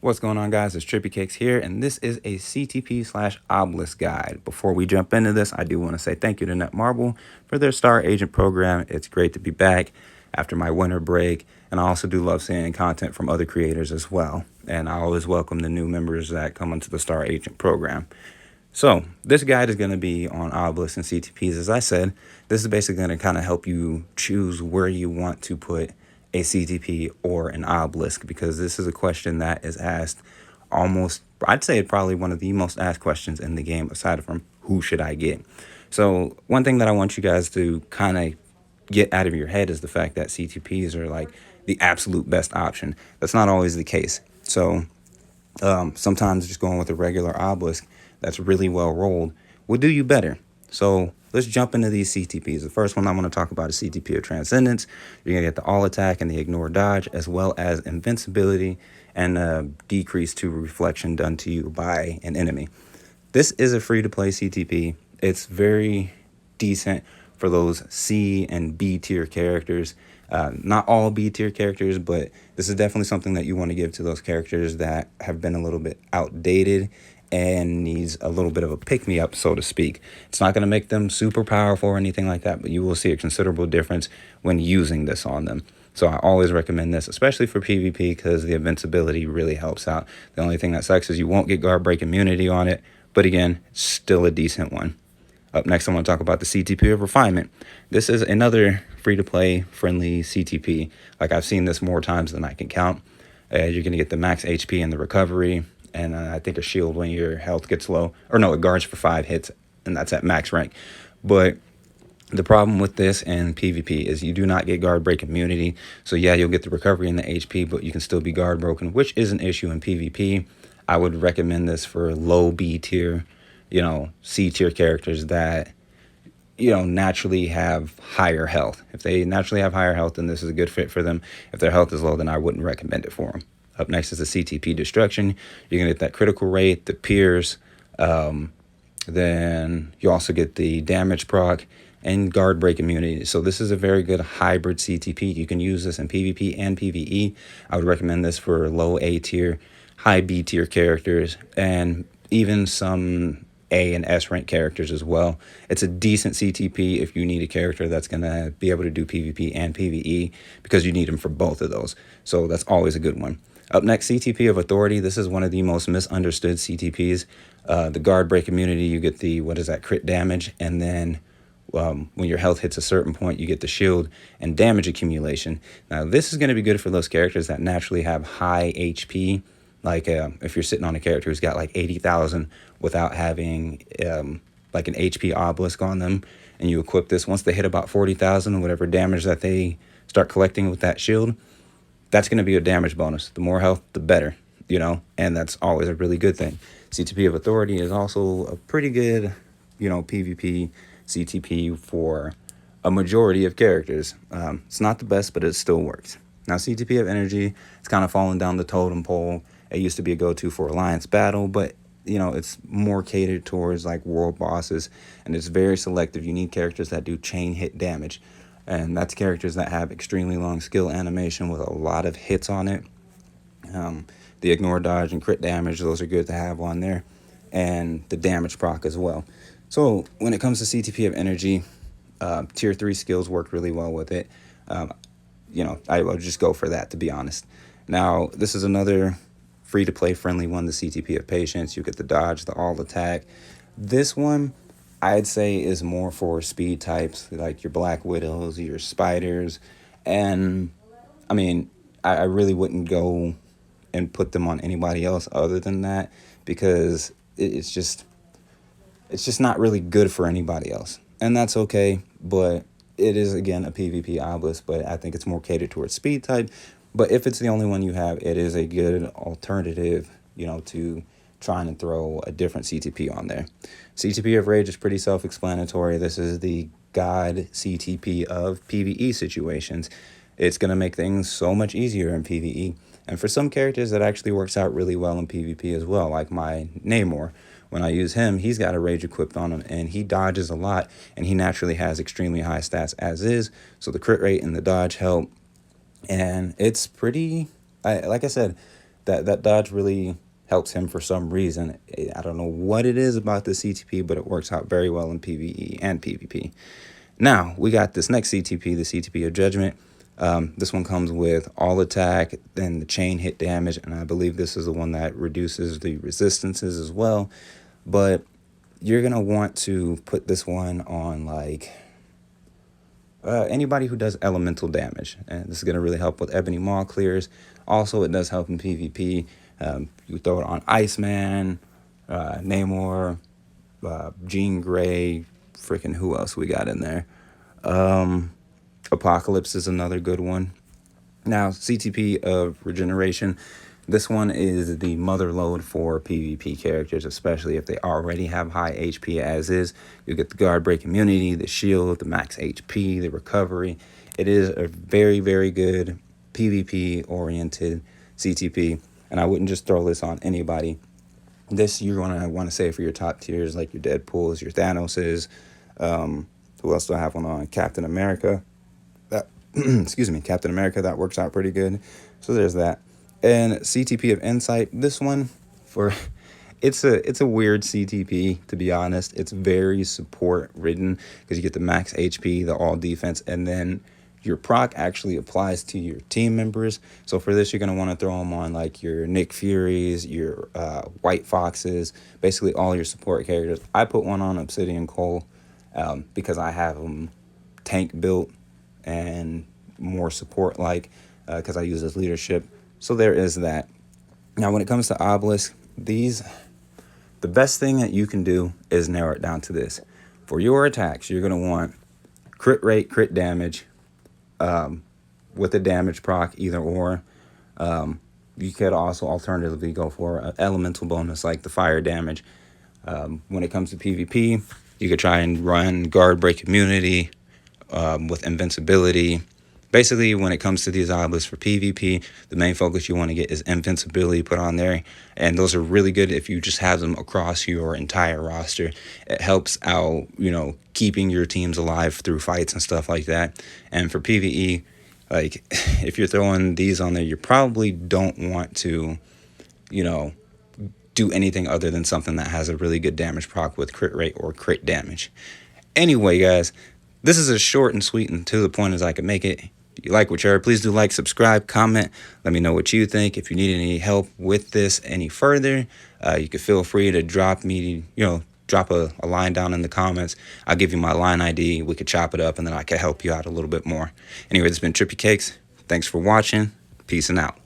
What's going on, guys? It's Trippy Cakes here, and this is a CTP/Obelisk guide. Before we jump into this, I do want to say thank you to Netmarble for their Star Agent program. It's great to be back after my winter break, and I also do love seeing content from other creators as well. And I always welcome the new members that come into the Star Agent program. So this guide is going to be on Obelisks and CTPs. As I said, this is basically going to kind of help you choose where you want to put a CTP or an Obelisk, because this is a question that is asked almost, I'd say probably one of the most asked questions in the game, aside from who should I get. So one thing that I want you guys to kind of get out of your head is the fact that CTPs are like the absolute best option. That's not always the case. So sometimes just going with a regular Obelisk that's really well rolled will do you better. So let's jump into these CTPs. The first one I want to talk about is CTP of Transcendence. You're going to get the all attack and the ignore dodge, as well as invincibility and decrease to reflection done to you by an enemy. This is a free to play CTP. It's very decent for those C and B tier characters. Not all B tier characters, but this is definitely something that you want to give to those characters that have been a little bit outdated and needs a little bit of a pick-me-up, so to speak. It's not going to make them super powerful or anything like that, but you will see a considerable difference when using this on them. So I always recommend this, especially for PvP, because the invincibility really helps out. The only thing that sucks is you won't get guard break immunity on it, but again, it's still a decent one. Up next, I want to talk about the CTP of Refinement. This is another free-to-play friendly CTP. Like, I've seen this more times than I can count. You're going to get the max HP and the recovery, and I think a shield when your health gets low. Or no, it guards for 5 hits, and that's at max rank. But the problem with this in PvP is you do not get guard break immunity. So yeah, you'll get the recovery and the HP, but you can still be guard broken, which is an issue in PvP. I would recommend this for low B tier, C tier characters that, naturally have higher health. If they naturally have higher health, then this is a good fit for them. If their health is low, then I wouldn't recommend it for them. Up next is the CTP Destruction. You're going to get that critical rate, the pierce, then you also get the damage proc and guard break immunity. So this is a very good hybrid CTP. You can use this in PvP and PvE. I would recommend this for low A tier, high B tier characters, and even some A and S rank characters as well. It's a decent CTP if you need a character that's going to be able to do PvP and PvE, because you need them for both of those. So that's always a good one. Up next, CTP of Authority. This is one of the most misunderstood CTPs. The guard break immunity, you get the, crit damage, and then when your health hits a certain point, you get the shield and damage accumulation. Now, this is going to be good for those characters that naturally have high HP. Like if you're sitting on a character who's got like 80,000 without having like an HP obelisk on them, and you equip this, once they hit about 40,000, whatever damage that they start collecting with that shield, that's going to be a damage bonus. The more health, the better, and that's always a really good thing. CTP of Authority is also a pretty good, PvP CTP for a majority of characters. It's not the best, but it still works. Now, CTP of Energy, it's kind of fallen down the totem pole. It used to be a go-to for Alliance Battle, but, it's more catered towards, like, world bosses, and it's very selective. You need characters that do chain hit damage, and that's characters that have extremely long skill animation with a lot of hits on it. The ignore dodge and crit damage, those are good to have on there, and the damage proc as well. So when it comes to CTP of Energy, tier 3 skills work really well with it. I will just go for that, to be honest. Now, this is another free-to-play friendly one, the CTP of Patience. You get the dodge, the all attack. This one, I'd say, is more for speed types, like your Black Widows, your Spiders. And, I really wouldn't go and put them on anybody else other than that, because it's just not really good for anybody else. And that's okay, but it is, again, a PvP obelisk, but I think it's more catered towards speed type. But if it's the only one you have, it is a good alternative, to trying to throw a different CTP on there. CTP of Rage is pretty self-explanatory. This is the God CTP of PvE situations. It's going to make things so much easier in PvE. And for some characters, that actually works out really well in PvP as well, like my Namor. When I use him, he's got a rage equipped on him, and he dodges a lot, and he naturally has extremely high stats as is. So the crit rate and the dodge help. And it's pretty, like I said, that dodge really helps him for some reason. I don't know what it is about the CTP, but it works out very well in PvE and PvP. Now, we got this next CTP, the CTP of Judgement. This one comes with all attack and the chain hit damage, and I believe this is the one that reduces the resistances as well. But you're going to want to put this one on, like, anybody who does elemental damage. And this is going to really help with Ebony Maw clears. Also, it does help in PvP. You throw it on Iceman, Namor, Jean Grey, freaking who else we got in there? Apocalypse is another good one. Now, CTP of Regeneration. This one is the mother load for PvP characters, especially if they already have high HP as is. You get the guard break immunity, the shield, the max HP, the recovery. It is a very, very good PvP oriented CTP, and I wouldn't just throw this on anybody. This you're gonna want to save for your top tiers, like your Deadpools, your Thanoses. Who else do I have one on? Captain America. That excuse me, Captain America. That works out pretty good. So there's that. And CTP of Insight. This one it's a weird CTP, to be honest. It's very support ridden because you get the max HP, the all defense, and then your proc actually applies to your team members. So for this, you're going to want to throw them on like your Nick Furies, your White Foxes, basically all your support characters. I put one on Obsidian Cole because I have them tank built and more support like because I use his leadership. So there is that. Now, when it comes to Obelisk, the best thing that you can do is narrow it down to this. For your attacks, you're going to want crit rate, crit damage, with a damage proc, either or. You could also alternatively go for an elemental bonus like the fire damage. When it comes to PvP, you could try and run guard break immunity with invincibility. Basically, when it comes to these obelisks for PvP, the main focus you want to get is invincibility put on there. And those are really good if you just have them across your entire roster. It helps out, keeping your teams alive through fights and stuff like that. And for PvE, like, if you're throwing these on there, you probably don't want to, do anything other than something that has a really good damage proc with crit rate or crit damage. Anyway, guys, this is as short and sweet and to the point as I can make it. If you like what you heard, please do like, subscribe, comment. Let me know what you think. If you need any help with this any further, you can feel free to drop me, drop a line down in the comments. I'll give you my line ID. We could chop it up, and then I can help you out a little bit more. Anyway, this has been Trippy Cakes. Thanks for watching. Peace and out.